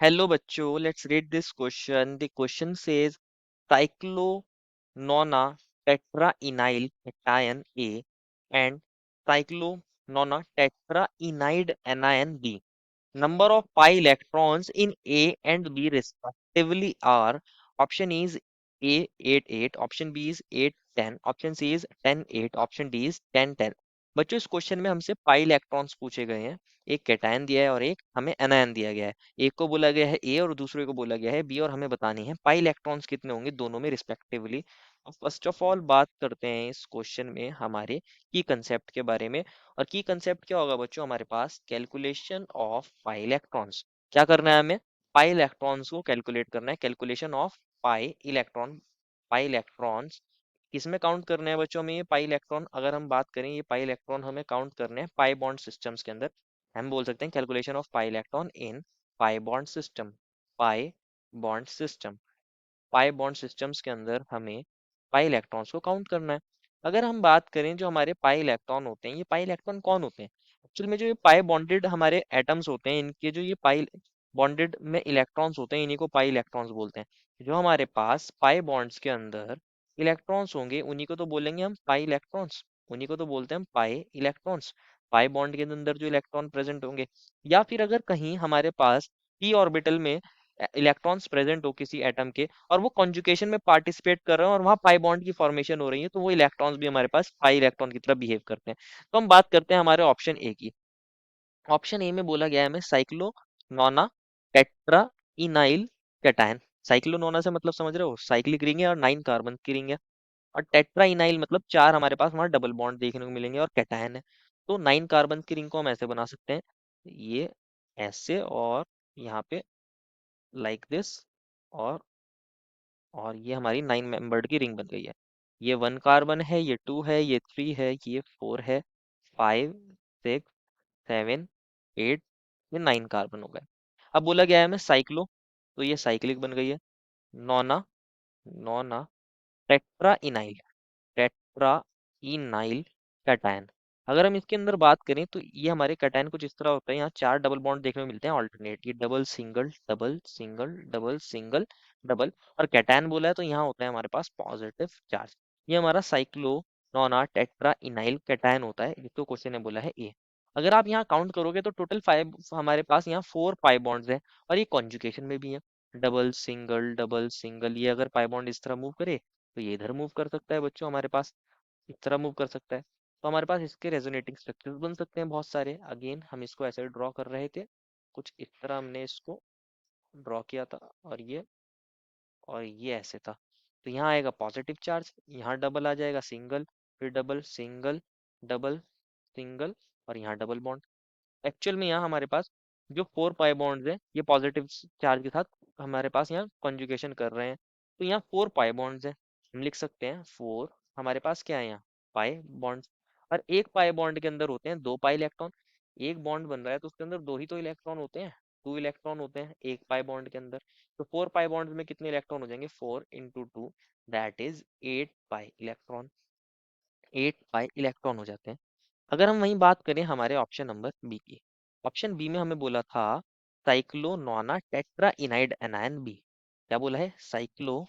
Hello बच्चों, let's read this question. The question says cyclonona tetraenyl cation A and cyclonona tetraenide anion B. Number of pi electrons in A and B respectively are option is A 8 8, option B is 8 10, option C is 10 8, option D is 10 10। बच्चों इस question में हमसे pi electrons पूछे गए हैं। एक cation दिया है और एक हमें एनायन दिया गया है। एक को बोला गया है ए और दूसरे को बोला गया है बी और हमें बतानी है पाई इलेक्ट्रॉन्स कितने होंगे दोनों में रिस्पेक्टिवली। फर्स्ट ऑफ ऑल बात करते हैं इस क्वेश्चन में हमारे की कंसेप्ट के बारे में। और की कंसेप्ट क्या होगा बच्चों, हमारे पास कैलकुलेशन ऑफ पाई इलेक्ट्रॉन्स। क्या करना है हमें? पाई इलेक्ट्रॉन्स को कैलकुलेट करना है। कैलकुलेशन ऑफ पाई इलेक्ट्रॉन्स किसमें काउंट करने हैं बच्चों? में ये पाई इलेक्ट्रॉन, अगर हम बात करें ये पाई इलेक्ट्रॉन हमें काउंट करने हैं पाई बॉन्ड सिस्टम्स के अंदर। हम बोल सकते हैं calculation of pi electron in pi bond system. Pi bond system pi bond systems के अंदर हमें पाई इलेक्ट्रॉन्स को काउंट करना है। अगर हम बात करें जो हमारे पाई इलेक्ट्रॉन होते हैं, ये पाई इलेक्ट्रॉन कौन होते हैं? एक्चुअल में जो ये पाई बॉन्डेड हमारे एटम्स होते हैं, इनके जो ये पाई बॉन्डेड में इलेक्ट्रॉन्स होते हैं, इन्हीं को पाई इलेक्ट्रॉन्स बोलते हैं। जो हमारे पास पाई बॉन्ड्स के अंदर इलेक्ट्रॉन्स होंगे उन्हीं को तो बोलेंगे हम पाई इलेक्ट्रॉन्स। उन्हीं को तो बोलते हैं हम पाई इलेक्ट्रॉन्स। पाई बॉन्ड के अंदर जो इलेक्ट्रॉन प्रेजेंट होंगे, या फिर अगर कहीं हमारे पास पी ऑर्बिटल में इलेक्ट्रॉन्स प्रेजेंट हो किसी एटम के और वो कॉन्जुगेशन में पार्टिसिपेट कर रहे हैं और वहाँ पाई बॉन्ड की फॉर्मेशन हो रही है, तो वो इलेक्ट्रॉन्स भी हमारे पास पाई इलेक्ट्रॉन की तरह बिहेव करते हैं। तो हम बात करते हैं हमारे ऑप्शन ए की। ऑप्शन ए में बोला गया है हमें साइक्लोनोना टेट्रा इनाइल कैटायन। साइक्लोनोना से मतलब समझ रहे हो, साइक्लिक रिंग है और 9 कार्बन की रिंग है। और टेट्रा इनाइल मतलब 4 हमारे पास वहाँ डबल बॉन्ड देखने को मिलेंगे और कैटायन है। तो 9 कार्बन की रिंग को हम ऐसे बना सकते हैं, ये ऐसे, और यहाँ पे लाइक दिस, और ये हमारी 9 मेंबर्ड की रिंग बन गई है। ये 1 कार्बन है, ये 2 है, ये 3 है, ये 4 है, 5 6 7 8, ये 9 कार्बन हो गए। अब बोला गया है हमें साइक्लो, तो ये साइक्लिक बन गई है। नोना, नोना टेट्रा इनाइल, टेट्रा इनाइल कैटायन। अगर हम इसके अंदर बात करें तो ये हमारे कैटायन कुछ इस तरह होता है। यहाँ 4 डबल बॉन्ड देखने को मिलते हैं ऑल्टरनेट, ये double single double single double single double. और कैटायन बोला है तो यहाँ होता है हमारे पास पॉजिटिव चार्ज। ये हमारा साइक्लो नोना टेट्रा इनाइल कैटायन होता है, जिसको क्वेश्चन ने बोला है ए। अगर आप यहाँ काउंट करोगे तो टोटल 5 हमारे पास यहाँ 4 पाई बॉन्ड्स हैं और ये कॉन्जुगेशन में भी है। डबल सिंगल, ये अगर पाई बॉन्ड इस तरह मूव करे तो ये इधर मूव कर सकता है बच्चों, हमारे पास इस तरह मूव कर सकता है। तो हमारे पास इसके रेजोनेटिंग स्ट्रक्चर्स बन सकते हैं बहुत सारे। अगेन हम इसको ऐसे ड्रॉ कर रहे थे, कुछ इस तरह हमने इसको ड्रॉ किया था, और ये ऐसे था। तो यहाँ आएगा पॉजिटिव चार्ज, यहाँ डबल आ जाएगा सिंगल, फिर डबल सिंगल डबल सिंगल, और यहाँ डबल बॉन्ड। एक्चुअल में यहाँ हमारे पास जो 4 पाई बॉन्ड्स हैं ये पॉजिटिव चार्ज के साथ हमारे पास यहाँ कॉन्जुगेशन कर रहे हैं। तो यहाँ 4 पाई बॉन्ड्स हैं, हम लिख सकते हैं 4। हमारे पास क्या है यहाँ? Pi bonds. और एक पाई बॉन्ड के अंदर होते हैं 2 पाई इलेक्ट्रॉन। एक बॉन्ड बन रहा है तो उसके अंदर 2 ही तो इलेक्ट्रॉन होते हैं, 2 इलेक्ट्रॉन होते हैं एक पाई बॉन्ड के अंदर। तो 4 पाई बॉन्ड में कितने इलेक्ट्रॉन हो जाएंगे? 4 into 2, that is 8 pi electron. 8 pi electron हो जाते हैं। अगर हम वहीं बात करें हमारे ऑप्शन नंबर बी की, ऑप्शन बी में हमें बोला था साइक्लोनोना टेट्रा इनाइड एनायन बी। क्या बोला है? साइक्लोनोना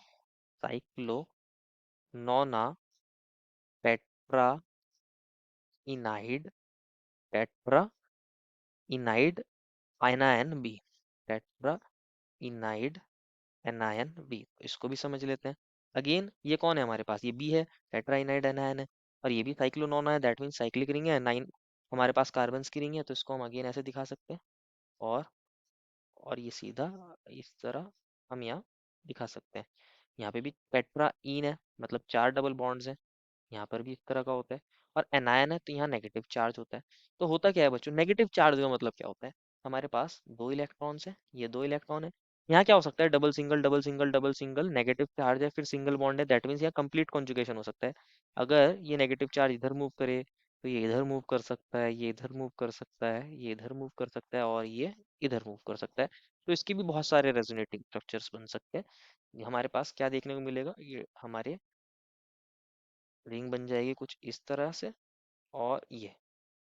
tetra इनाइड, tetraenide anion B, tetra इनाइड anion B. इसको भी समझ लेते हैं। अगेन ये कौन है हमारे पास? ये बी है, टेट्रा इनाइड एनायन है। और ये भी साइक्लोनोना है, दैट मीन साइक्लिक रिंग है, 9 हमारे पास कार्बन्स की रिंग है, तो इसको हम अगेन ऐसे दिखा सकते हैं। और ये सीधा इस तरह हम यहाँ दिखा सकते हैं। यहाँ पे भी टेट्रा इन है, मतलब 4 डबल बॉन्ड्स हैं। यहाँ पर भी इस तरह का होता है। और एनायन है तो यहाँ नेगेटिव चार्ज होता है। तो होता क्या है बच्चों? नेगेटिव चार्ज का मतलब क्या होता है? हमारे पास 2 इलेक्ट्रॉन्स हैं, ये 2 इलेक्ट्रॉन है। यहाँ क्या हो सकता है? Double single double single double single, negative charge है फिर सिंगल बॉन्ड है, दैट मीन्स यहाँ कंप्लीट कॉन्जुगेशन हो सकता है। अगर ये नेगेटिव चार्ज इधर मूव करे तो ये इधर मूव कर सकता है, ये इधर मूव कर सकता है, ये इधर मूव कर सकता है, और ये इधर मूव कर सकता है। तो इसकी भी बहुत सारे रेजोनेटिंग स्ट्रक्चर्स बन सकते हैं। ये हमारे पास क्या देखने को मिलेगा? ये हमारे रिंग बन जाएगी कुछ इस तरह से, और ये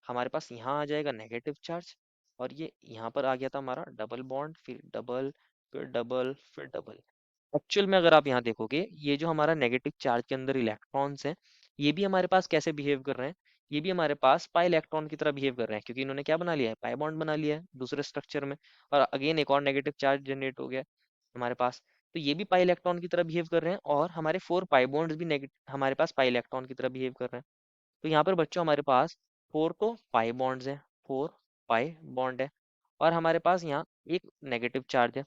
हमारे पास यहाँ आ जाएगा नेगेटिव चार्ज, और ये यहाँ पर आ गया था हमारा डबल बॉन्ड, फिर डबल, फिर डबल, फिर डबल। एक्चुअल में अगर आप यहाँ देखोगे, ये जो हमारा नेगेटिव चार्ज के अंदर इलेक्ट्रॉन्स हैं, ये भी हमारे पास कैसे बिहेव कर रहे हैं, ये भी हमारे पास पाई इलेक्ट्रॉन की तरह बिहेव कर रहे हैं, क्योंकि इन्होंने क्या बना लिया है, पाई बॉन्ड बना लिया है दूसरे स्ट्रक्चर में। और अगेन एक और नेगेटिव चार्ज जनरेट हो गया है हमारे पास। तो ये भी पाई इलेक्ट्रॉन की तरह बिहेव कर रहे हैं, और हमारे 4 पाई बॉन्ड्स भी नेगेटिव हमारे पास पाई इलेक्ट्रॉन की तरह बिहेव कर रहे हैं। तो यहाँ पर बच्चों हमारे पास 4 तो पाई बॉन्ड्स हैं, 4 पाई बॉन्ड है, और हमारे पास यहाँ एक नेगेटिव चार्ज है,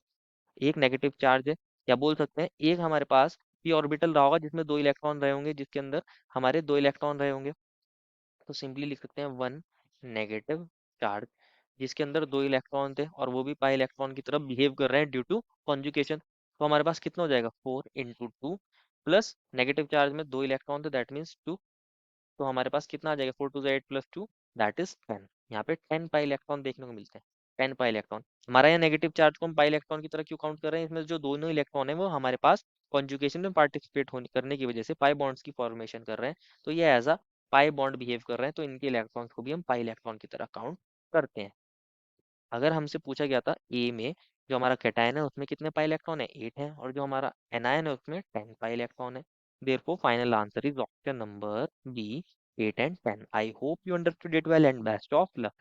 एक नेगेटिव चार्ज है, या बोल सकते हैं एक हमारे पास पी ऑर्बिटल रहा होगा जिसमें 2 इलेक्ट्रॉन रहे होंगे, जिसके अंदर हमारे 2 इलेक्ट्रॉन रहे होंगे। तो सिंपली लिख सकते हैं वन नेगेटिव चार्ज, जिसके अंदर 2 इलेक्ट्रॉन थे, और वो भी पाई इलेक्ट्रॉन की तरफ बिहेव कर रहे हैं ड्यू टू कॉन्जुकेशन। तो हमारे पास कितना हो जाएगा, 4 × 2, प्लस नेगेटिव चार्ज में 2 इलेक्ट्रॉन थे, दैट मीन्स 2। तो हमारे पास कितना आ जाएगा, 4 × 2 = 8 + 2, दैट इज 10। यहाँ पे 10 पाई इलेक्ट्रॉन देखने को मिलते हैं, 10 पाई इलेक्ट्रॉन। हमारा यहाँ नेगेटिव चार्ज को हम पाई इलेक्ट्रॉन की तरह क्यों काउंट कर रहे हैं, इसमें जो दोनों इलेक्ट्रॉन है वो हमारे पास कॉन्जुगेशन में पार्टिसिपेट होने करने की वजह से पाई बॉन्ड्स की फॉर्मेशन कर रहे हैं। तो ये as a pi bond behave कर रहे हैं, तो इनके इलेक्ट्रॉन्स को भी हम पाई इलेक्ट्रॉन की तरह काउंट करते हैं। अगर हमसे पूछा गया था ए में, जो हमारा कैटायन है उसमें कितने पाई इलेक्ट्रॉन है, 8 है, और जो हमारा एनायन है उसमें 10 पाई इलेक्ट्रॉन है। Therefore final answer is option number B, 8 and 10। I hope you understood it well, and best of luck.